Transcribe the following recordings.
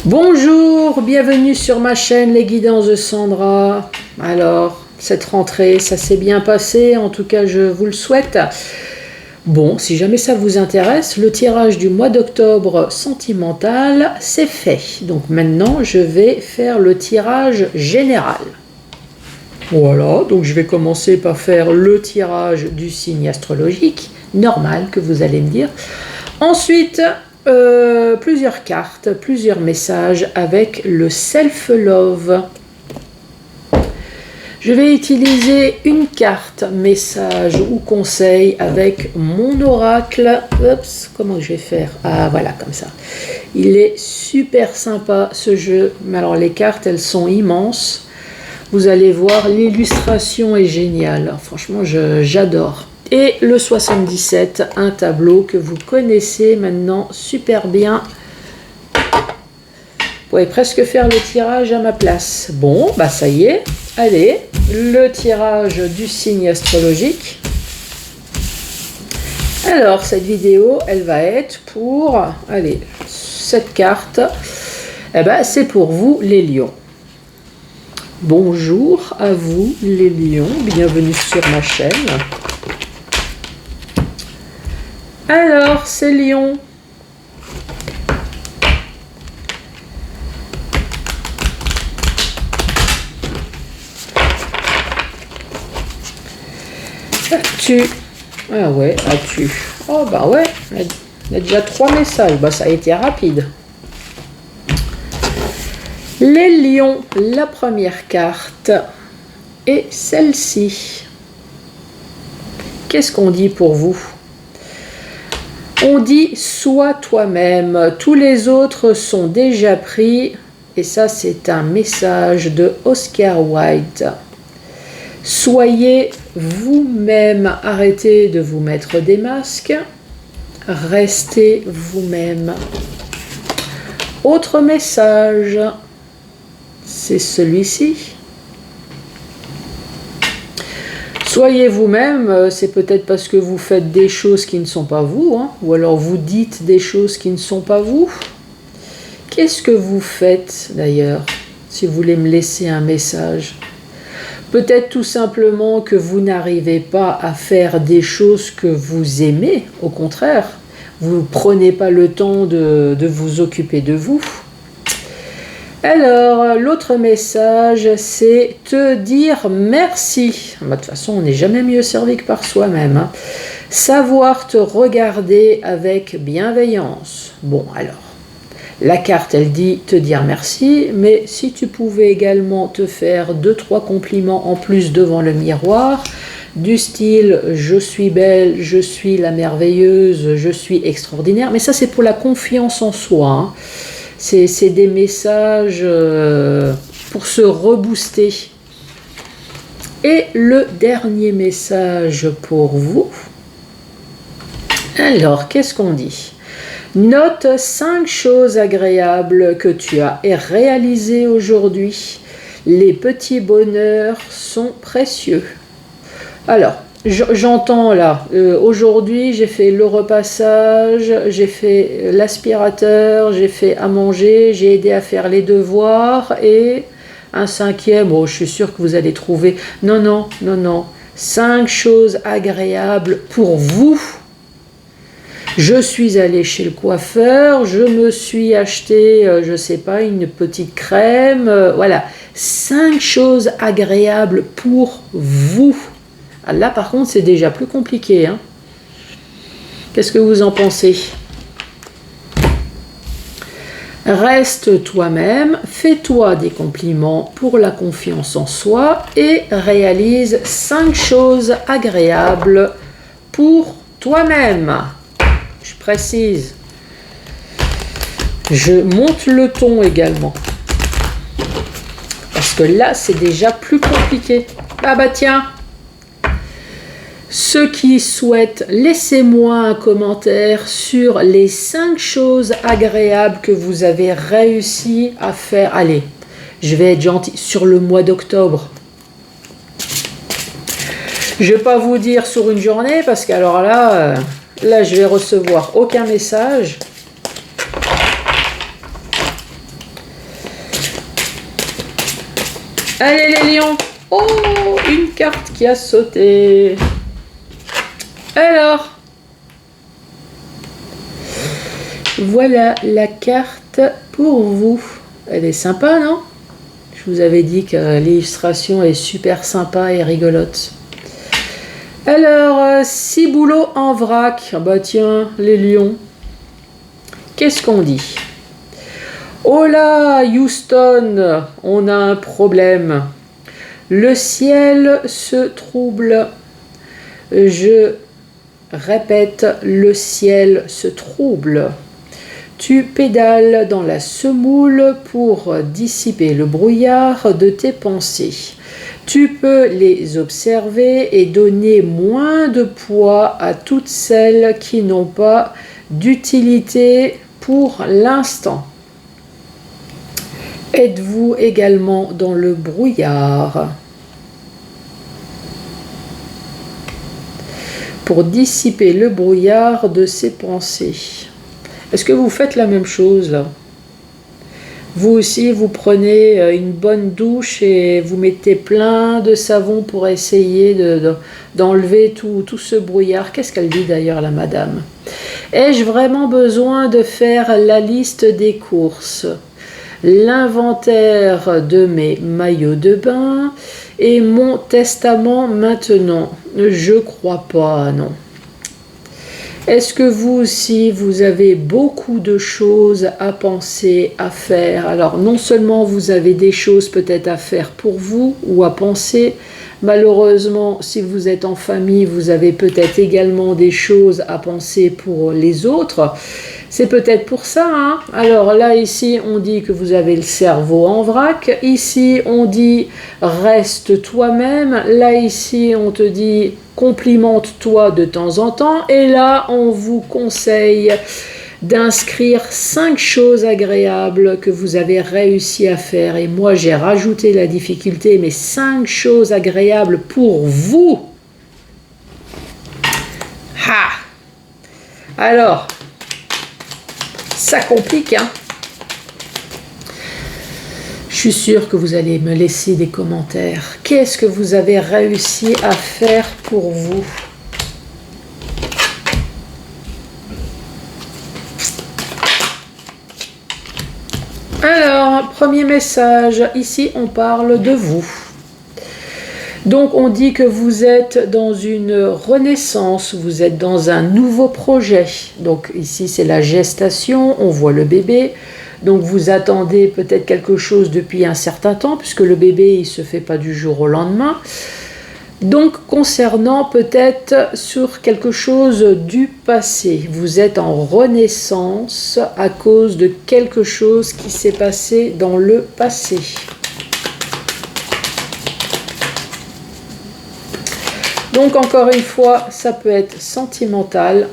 Bonjour, bienvenue sur ma chaîne Les Guidances de Sandra. Alors, cette rentrée, ça s'est bien passé, en tout cas je vous le souhaite. Bon, si jamais ça vous intéresse, le tirage du mois d'octobre sentimental, c'est fait. Donc maintenant, je vais faire le tirage général. Voilà, donc je vais commencer par faire le tirage du signe astrologique, normal que vous allez me dire. Ensuite, plusieurs cartes, plusieurs messages avec le self-love. Je vais utiliser une carte message ou conseil avec mon oracle. Oups, comment je vais faire? Ah, voilà, comme ça. Il est super sympa ce jeu. Mais alors, les cartes, elles sont immenses. Vous allez voir, l'illustration est géniale. Franchement, j'adore. Et le 77, un tableau que vous connaissez maintenant super bien. Vous pouvez presque faire le tirage à ma place. Bon, bah ça y est. Allez, le tirage du signe astrologique. Alors, cette vidéo, elle va être pour... Allez, cette carte, eh ben, c'est pour vous, les lions. Bonjour à vous, les lions. Bienvenue sur ma chaîne. Alors, c'est Lion. As-tu? Ah ouais, as-tu? Oh bah ouais, il y a déjà 3 messages. Bah ça a été rapide. Les lions, la première carte est celle-ci. Qu'est-ce qu'on dit pour vous? On dit « sois toi-même », tous les autres sont déjà pris, et ça c'est un message de Oscar Wilde. Soyez vous-même, arrêtez de vous mettre des masques, restez vous-même. Autre message, c'est celui-ci. Soyez vous-même, c'est peut-être parce que vous faites des choses qui ne sont pas vous, hein, ou alors vous dites des choses qui ne sont pas vous. Qu'est-ce que vous faites d'ailleurs, si vous voulez me laisser un message? Peut-être tout simplement que vous n'arrivez pas à faire des choses que vous aimez, au contraire. Vous ne prenez pas le temps de vous occuper de vous. Alors, l'autre message, c'est te dire merci. De toute façon, on n'est jamais mieux servi que par soi-même. Hein. Savoir te regarder avec bienveillance. Bon, alors, la carte, elle dit te dire merci, mais si tu pouvais également te faire 2-3 compliments en plus devant le miroir, du style « je suis belle, je suis la merveilleuse, je suis extraordinaire », mais ça, c'est pour la confiance en soi, hein. C'est des messages pour se rebooster. Et le dernier message pour vous. Alors, qu'est-ce qu'on dit? Note 5 choses agréables que tu as réalisées aujourd'hui. Les petits bonheurs sont précieux. Alors, j'entends là, aujourd'hui j'ai fait le repassage, j'ai fait l'aspirateur, j'ai fait à manger, j'ai aidé à faire les devoirs et un 5e, oh, je suis sûre que vous allez trouver, non, 5 choses agréables pour vous. Je suis allée chez le coiffeur, je me suis acheté, je sais pas, une petite crème, voilà, 5 choses agréables pour vous. Là, par contre, c'est déjà plus compliqué. Hein. Qu'est-ce que vous en pensez? Reste toi-même, fais-toi des compliments pour la confiance en soi et réalise 5 choses agréables pour toi-même. Je précise. Je monte le ton également. Parce que là, c'est déjà plus compliqué. Ah bah tiens! Ceux qui souhaitent, laissez-moi un commentaire sur les 5 choses agréables que vous avez réussi à faire. Allez, je vais être gentil, sur le mois d'octobre. Je ne vais pas vous dire sur une journée, parce qu'alors là, je vais recevoir aucun message. Allez les lions. Oh, une carte qui a sauté. Alors, voilà la carte pour vous. Elle est sympa, non? Je vous avais dit que l'illustration est super sympa et rigolote. Alors, ciboulot en vrac. Bah tiens, les lions. Qu'est-ce qu'on dit? Oh là, Houston, on a un problème. Le ciel se trouble. Je répète, le ciel se trouble. Tu pédales dans la semoule pour dissiper le brouillard de tes pensées. Tu peux les observer et donner moins de poids à toutes celles qui n'ont pas d'utilité pour l'instant. Êtes-vous également dans le brouillard? Pour dissiper le brouillard de ses pensées. Est-ce que vous faites la même chose là? Vous aussi, vous prenez une bonne douche et vous mettez plein de savon pour essayer d'enlever tout ce brouillard. Qu'est-ce qu'elle dit d'ailleurs, la madame? Ai-je vraiment besoin de faire la liste des courses, l'inventaire de mes maillots de bain et mon testament maintenant? Je crois pas, non. Est-ce que vous aussi, vous avez beaucoup de choses à penser, à faire? Alors, non seulement vous avez des choses peut-être à faire pour vous ou à penser, malheureusement, si vous êtes en famille, vous avez peut-être également des choses à penser pour les autres. C'est peut-être pour ça, hein? Alors là, ici, on dit que vous avez le cerveau en vrac. Ici, on dit reste toi-même. Là, ici, on te dit complimente-toi de temps en temps. Et là, on vous conseille d'inscrire 5 choses agréables que vous avez réussi à faire. Et moi, j'ai rajouté la difficulté, mais 5 choses agréables pour vous. Ha! Alors, ça complique, hein? Je suis sûre que vous allez me laisser des commentaires. Qu'est-ce que vous avez réussi à faire pour vous? Alors, premier message. Ici, on parle de vous. Donc, on dit que vous êtes dans une renaissance, vous êtes dans un nouveau projet. Donc, ici, c'est la gestation, on voit le bébé. Donc, vous attendez peut-être quelque chose depuis un certain temps, puisque le bébé, il ne se fait pas du jour au lendemain. Donc, concernant peut-être sur quelque chose du passé, vous êtes en renaissance à cause de quelque chose qui s'est passé dans le passé. Donc, encore une fois, ça peut être sentimental,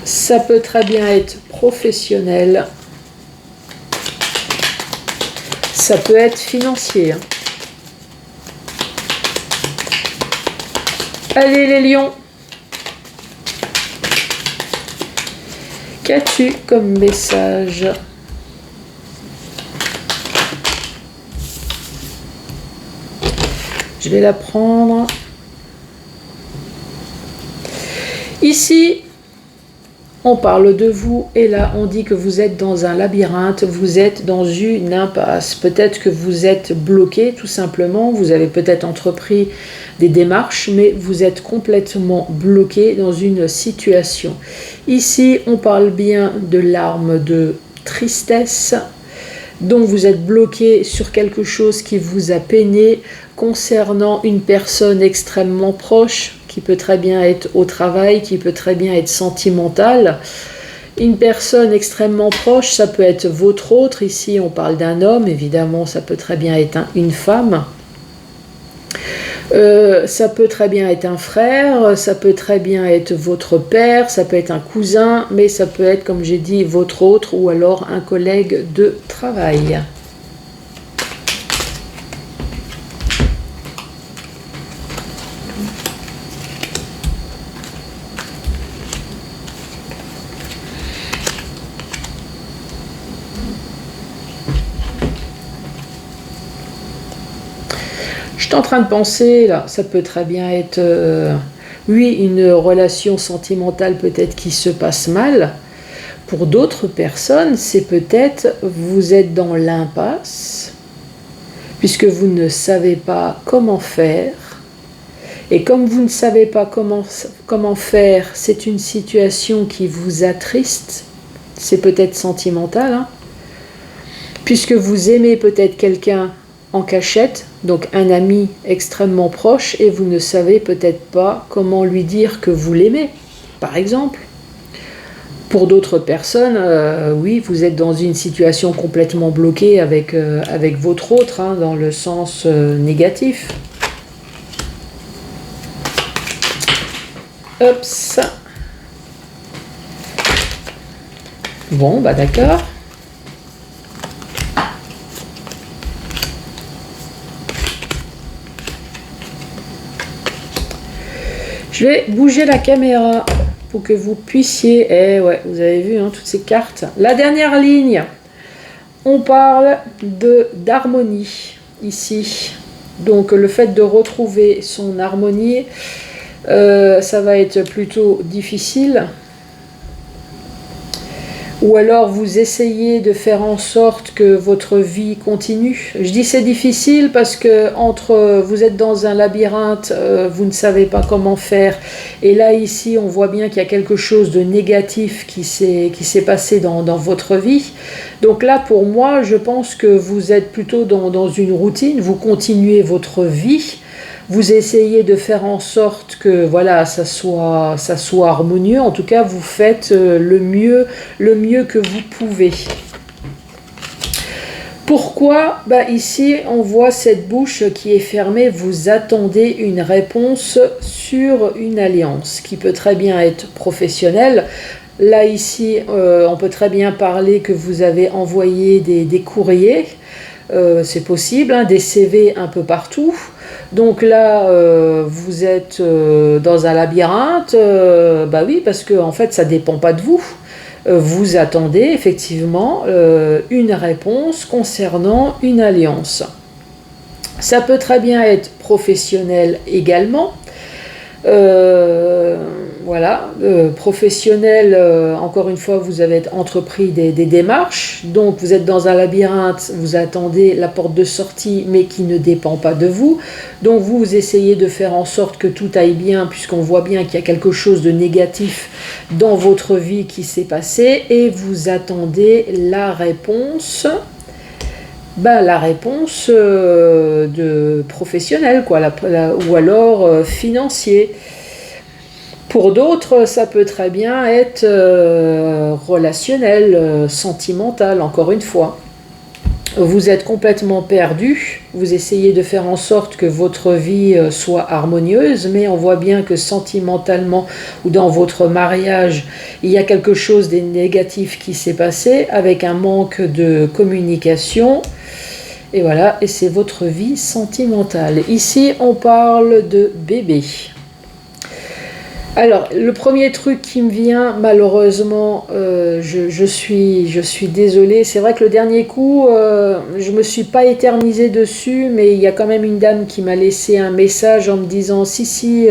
ça peut très bien être professionnel, ça peut être financier. Allez les lions, qu'as-tu comme message? Je vais la prendre. Ici, on parle de vous et là, on dit que vous êtes dans un labyrinthe, vous êtes dans une impasse. Peut-être que vous êtes bloqué tout simplement, vous avez peut-être entrepris des démarches, mais vous êtes complètement bloqué dans une situation. Ici, on parle bien de larmes de tristesse, donc vous êtes bloqué sur quelque chose qui vous a peiné concernant une personne extrêmement proche, qui peut très bien être au travail, qui peut très bien être sentimentale. Une personne extrêmement proche, ça peut être votre autre. Ici, on parle d'un homme, évidemment, ça peut très bien être une femme. Ça peut très bien être un frère, ça peut très bien être votre père, ça peut être un cousin, mais ça peut être, comme j'ai dit, votre autre ou alors un collègue de travail. suis en train de penser, là, ça peut très bien être, oui, une relation sentimentale peut-être qui se passe mal. Pour d'autres personnes, c'est peut-être vous êtes dans l'impasse, puisque vous ne savez pas comment faire. Et comme vous ne savez pas comment faire, c'est une situation qui vous attriste, c'est peut-être sentimental, hein, puisque vous aimez peut-être quelqu'un en cachette, donc un ami extrêmement proche, et vous ne savez peut-être pas comment lui dire que vous l'aimez, par exemple. Pour d'autres personnes, oui, vous êtes dans une situation complètement bloquée avec votre autre, hein, dans le sens négatif. Hop, ça. Bon, bah d'accord. Je vais bouger la caméra pour que vous puissiez... Eh ouais, vous avez vu, hein, toutes ces cartes. La dernière ligne, on parle d'harmonie, ici. Donc le fait de retrouver son harmonie, ça va être plutôt difficile. Ou alors vous essayez de faire en sorte que votre vie continue. Je dis c'est difficile parce que vous êtes dans un labyrinthe, vous ne savez pas comment faire. Et là ici on voit bien qu'il y a quelque chose de négatif qui s'est passé dans votre vie. Donc là pour moi je pense que vous êtes plutôt dans une routine, vous continuez votre vie. Vous essayez de faire en sorte que voilà, ça soit harmonieux. En tout cas, vous faites le mieux que vous pouvez. Pourquoi ? Ici, on voit cette bouche qui est fermée. Vous attendez une réponse sur une alliance qui peut très bien être professionnelle. Là, ici, on peut très bien parler que vous avez envoyé des courriers. C'est possible, hein, des CV un peu partout. Donc là, vous êtes dans un labyrinthe, oui, parce que en fait, ça ne dépend pas de vous. Vous attendez effectivement une réponse concernant une alliance. Ça peut très bien être professionnel également. Voilà, professionnel, encore une fois, vous avez entrepris des démarches, donc vous êtes dans un labyrinthe, vous attendez la porte de sortie, mais qui ne dépend pas de vous, donc vous essayez de faire en sorte que tout aille bien, puisqu'on voit bien qu'il y a quelque chose de négatif dans votre vie qui s'est passé, et vous attendez la réponse. La réponse de professionnel, quoi, ou alors financier. Pour d'autres, ça peut très bien être relationnel, sentimental, encore une fois. Vous êtes complètement perdu, vous essayez de faire en sorte que votre vie soit harmonieuse, mais on voit bien que sentimentalement ou dans votre mariage, il y a quelque chose de négatif qui s'est passé avec un manque de communication. Et voilà, et c'est votre vie sentimentale. Ici, on parle de bébé. Alors, le premier truc qui me vient, malheureusement, je suis désolée. C'est vrai que le dernier coup, je ne me suis pas éternisée dessus, mais il y a quand même une dame qui m'a laissé un message en me disant « Si,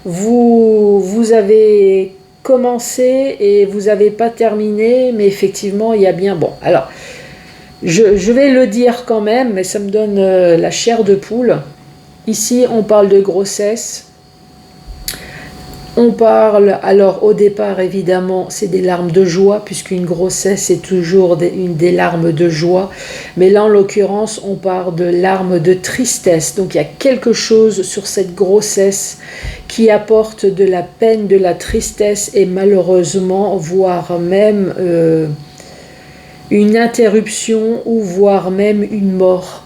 vous avez commencé et vous n'avez pas terminé, mais effectivement, il y a bien... » Bon, alors, je vais le dire quand même, mais ça me donne la chair de poule. Ici, on parle de grossesse. On parle, alors au départ évidemment c'est des larmes de joie, puisqu'une grossesse c'est toujours des larmes de joie, mais là en l'occurrence on parle de larmes de tristesse, donc il y a quelque chose sur cette grossesse qui apporte de la peine, de la tristesse et malheureusement voire même une interruption ou voire même une mort.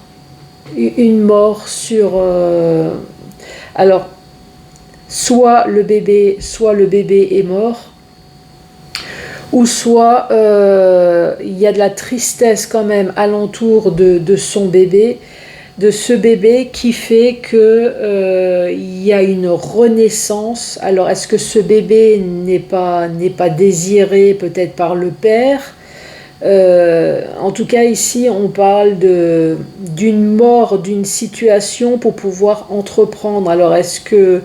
Une mort sur... alors, soit le bébé est mort, ou soit il y a de la tristesse quand même alentour de son bébé, de ce bébé qui fait que il y a une renaissance. Alors est-ce que ce bébé n'est pas désiré peut-être par le père, En tout cas, ici, on parle d'une mort, d'une situation pour pouvoir entreprendre. Alors, est-ce que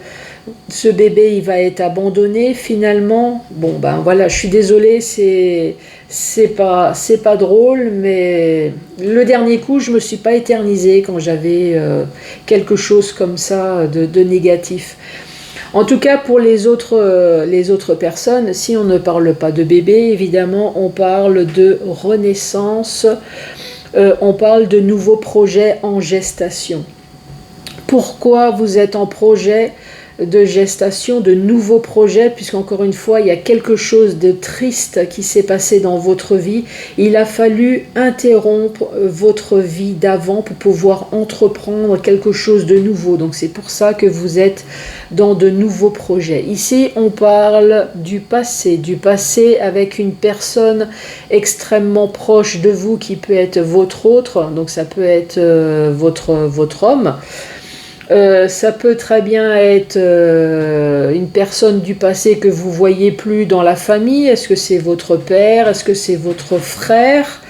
ce bébé, il va être abandonné finalement? Bon, ben voilà, je suis désolée, c'est pas drôle, mais le dernier coup, je me suis pas éternisée quand j'avais quelque chose comme ça de négatif. En tout cas, pour les autres personnes, si on ne parle pas de bébé, évidemment, on parle de renaissance, on parle de nouveaux projets en gestation. Pourquoi vous êtes en projet de gestation, de nouveaux projets, puisqu'encore une fois, il y a quelque chose de triste qui s'est passé dans votre vie. Il a fallu interrompre votre vie d'avant pour pouvoir entreprendre quelque chose de nouveau. Donc c'est pour ça que vous êtes dans de nouveaux projets. Ici, on parle du passé avec une personne extrêmement proche de vous qui peut être votre autre, donc ça peut être votre homme. Ça peut très bien être une personne du passé que vous voyez plus dans la famille. Est-ce que c'est votre père? Est-ce que c'est votre frère?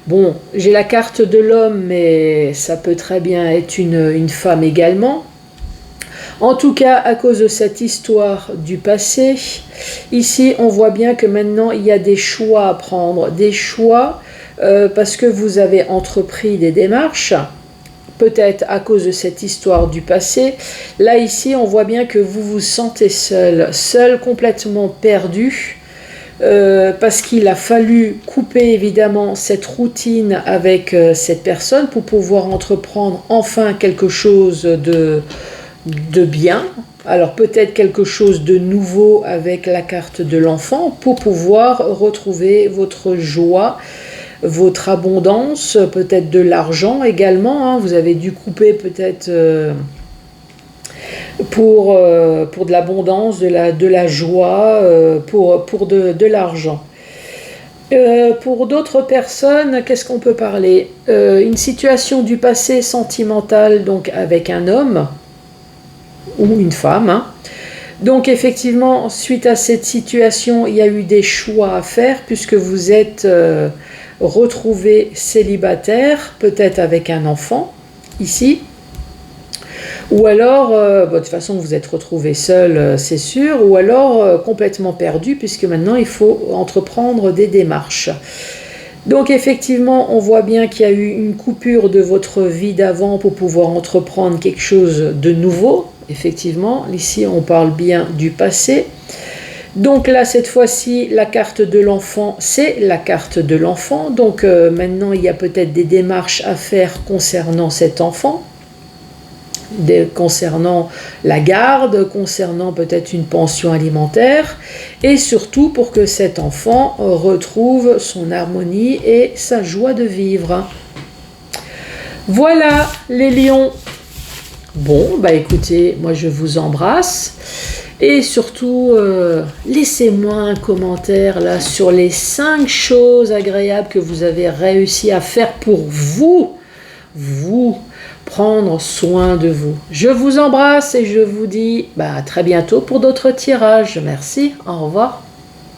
Bon, j'ai la carte de l'homme, mais ça peut très bien être une femme également. En tout cas, à cause de cette histoire du passé, ici, on voit bien que maintenant, il y a des choix à prendre. Des choix parce que vous avez entrepris des démarches, peut-être à cause de cette histoire du passé. Là, ici, on voit bien que vous vous sentez seul, complètement perdu, parce qu'il a fallu couper évidemment cette routine avec cette personne pour pouvoir entreprendre enfin quelque chose de bien. Alors peut-être quelque chose de nouveau avec la carte de l'enfant pour pouvoir retrouver votre joie, votre abondance, peut-être de l'argent également, hein. Vous avez dû couper peut-être pour de l'abondance, de la joie, pour de l'argent. Pour d'autres personnes, qu'est-ce qu'on peut parler? Une situation du passé sentimentale, donc avec un homme ou une femme, hein. Donc effectivement, suite à cette situation, il y a eu des choix à faire puisque vous êtes retrouvé célibataire, peut-être avec un enfant, ici. Ou alors, de toute façon, vous êtes retrouvé seul, c'est sûr, ou alors complètement perdu puisque maintenant, il faut entreprendre des démarches. Donc effectivement, on voit bien qu'il y a eu une coupure de votre vie d'avant pour pouvoir entreprendre quelque chose de nouveau. Effectivement, ici, on parle bien du passé. Donc là, cette fois-ci, la carte de l'enfant, c'est la carte de l'enfant. Donc maintenant, il y a peut-être des démarches à faire concernant cet enfant, concernant la garde, concernant peut-être une pension alimentaire, et surtout pour que cet enfant retrouve son harmonie et sa joie de vivre. Voilà les lions. Bon, bah écoutez, moi je vous embrasse. Et surtout, laissez-moi un commentaire là sur les 5 choses agréables que vous avez réussi à faire pour vous prendre soin de vous. Je vous embrasse et je vous dis à très bientôt pour d'autres tirages. Merci, au revoir.